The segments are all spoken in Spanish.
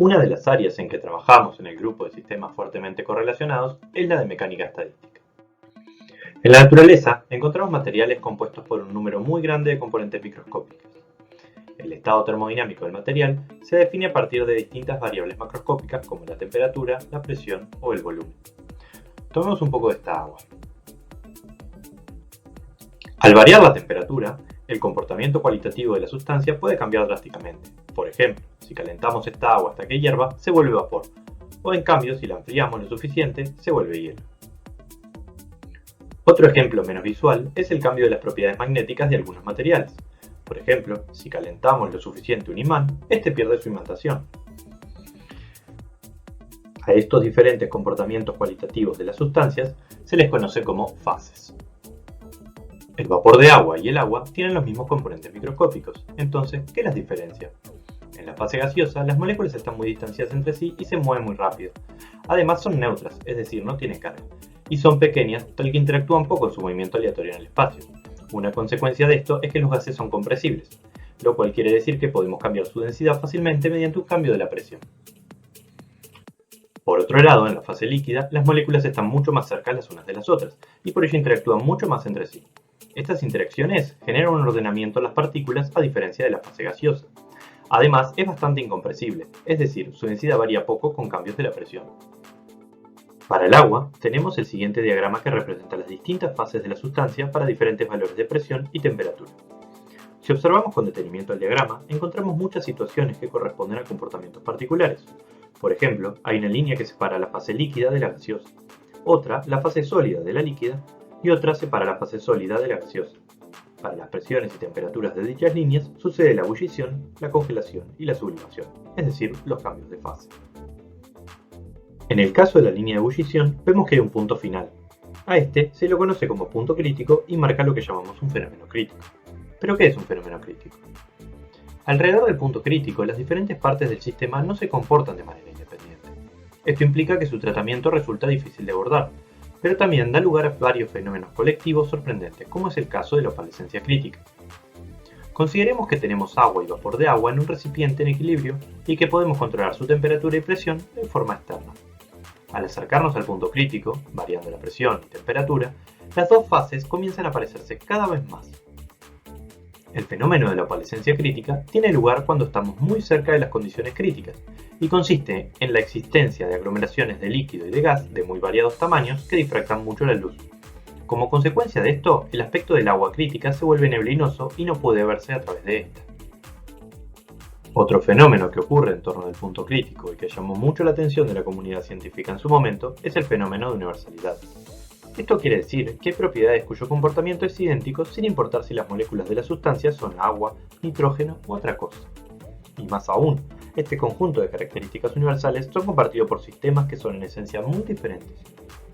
Una de las áreas en que trabajamos en el grupo de sistemas fuertemente correlacionados es la de mecánica estadística. En la naturaleza encontramos materiales compuestos por un número muy grande de componentes microscópicos. El estado termodinámico del material se define a partir de distintas variables macroscópicas como la temperatura, la presión o el volumen. Tomemos un poco de esta agua. Al variar la temperatura, el comportamiento cualitativo de la sustancia puede cambiar drásticamente. Por ejemplo, si calentamos esta agua hasta que hierva, se vuelve vapor, o en cambio, si la enfriamos lo suficiente, se vuelve hielo. Otro ejemplo menos visual es el cambio de las propiedades magnéticas de algunos materiales. Por ejemplo, si calentamos lo suficiente un imán, este pierde su imantación. A estos diferentes comportamientos cualitativos de las sustancias se les conoce como fases. El vapor de agua y el agua tienen los mismos componentes microscópicos, entonces, ¿qué las diferencia? En la fase gaseosa, las moléculas están muy distanciadas entre sí y se mueven muy rápido. Además son neutras, es decir, no tienen carga, y son pequeñas, tal que interactúan poco en su movimiento aleatorio en el espacio. Una consecuencia de esto es que los gases son compresibles, lo cual quiere decir que podemos cambiar su densidad fácilmente mediante un cambio de la presión. Por otro lado, en la fase líquida, las moléculas están mucho más cerca las unas de las otras, y por ello interactúan mucho más entre sí. Estas interacciones generan un ordenamiento de las partículas a diferencia de la fase gaseosa. Además, es bastante incompresible, es decir, su densidad varía poco con cambios de la presión. Para el agua, tenemos el siguiente diagrama que representa las distintas fases de la sustancia para diferentes valores de presión y temperatura. Si observamos con detenimiento el diagrama, encontramos muchas situaciones que corresponden a comportamientos particulares. Por ejemplo, hay una línea que separa la fase líquida de la gaseosa, otra la fase sólida de la líquida y otra separa la fase sólida de la gaseosa. Para las presiones y temperaturas de dichas líneas sucede la ebullición, la congelación y la sublimación, es decir, los cambios de fase. En el caso de la línea de ebullición, vemos que hay un punto final. A este se lo conoce como punto crítico y marca lo que llamamos un fenómeno crítico. ¿Pero qué es un fenómeno crítico? Alrededor del punto crítico, las diferentes partes del sistema no se comportan de manera independiente. Esto implica que su tratamiento resulta difícil de abordar, pero también da lugar a varios fenómenos colectivos sorprendentes, como es el caso de la opalescencia crítica. Consideremos que tenemos agua y vapor de agua en un recipiente en equilibrio y que podemos controlar su temperatura y presión de forma externa. Al acercarnos al punto crítico, variando la presión y temperatura, las dos fases comienzan a parecerse cada vez más. El fenómeno de la opalescencia crítica tiene lugar cuando estamos muy cerca de las condiciones críticas y consiste en la existencia de aglomeraciones de líquido y de gas de muy variados tamaños que difractan mucho la luz. Como consecuencia de esto, el aspecto del agua crítica se vuelve neblinoso y no puede verse a través de esta. Otro fenómeno que ocurre en torno del punto crítico y que llamó mucho la atención de la comunidad científica en su momento es el fenómeno de universalidad. Esto quiere decir que hay propiedades cuyo comportamiento es idéntico sin importar si las moléculas de la sustancia son agua, nitrógeno u otra cosa. Y más aún, este conjunto de características universales son compartidos por sistemas que son en esencia muy diferentes.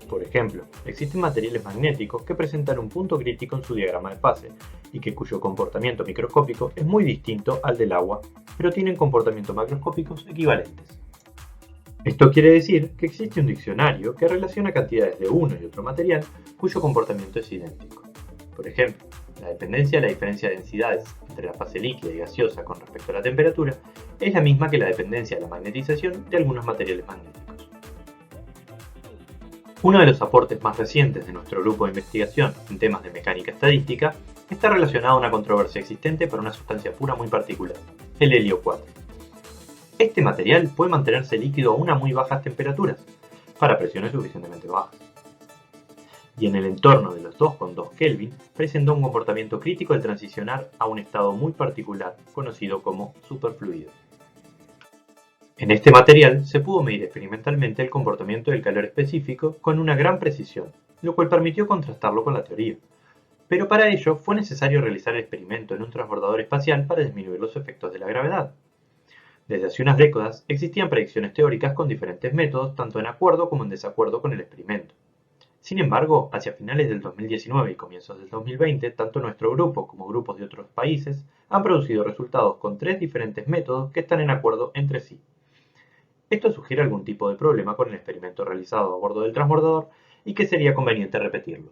Por ejemplo, existen materiales magnéticos que presentan un punto crítico en su diagrama de fase y cuyo comportamiento microscópico es muy distinto al del agua, pero tienen comportamientos macroscópicos equivalentes. Esto quiere decir que existe un diccionario que relaciona cantidades de uno y otro material cuyo comportamiento es idéntico. Por ejemplo, la dependencia de la diferencia de densidades entre la fase líquida y gaseosa con respecto a la temperatura es la misma que la dependencia de la magnetización de algunos materiales magnéticos. Uno de los aportes más recientes de nuestro grupo de investigación en temas de mecánica estadística está relacionado a una controversia existente para una sustancia pura muy particular, el helio 4. Este material puede mantenerse líquido a unas muy bajas temperaturas, para presiones suficientemente bajas. Y en el entorno de los 2,2 Kelvin presenta un comportamiento crítico al transicionar a un estado muy particular, conocido como superfluido. En este material se pudo medir experimentalmente el comportamiento del calor específico con una gran precisión, lo cual permitió contrastarlo con la teoría. Pero para ello fue necesario realizar el experimento en un transbordador espacial para disminuir los efectos de la gravedad. Desde hace unas décadas existían predicciones teóricas con diferentes métodos, tanto en acuerdo como en desacuerdo con el experimento. Sin embargo, hacia finales del 2019 y comienzos del 2020, tanto nuestro grupo como grupos de otros países han producido resultados con 3 diferentes métodos que están en acuerdo entre sí. Esto sugiere algún tipo de problema con el experimento realizado a bordo del transbordador y que sería conveniente repetirlo.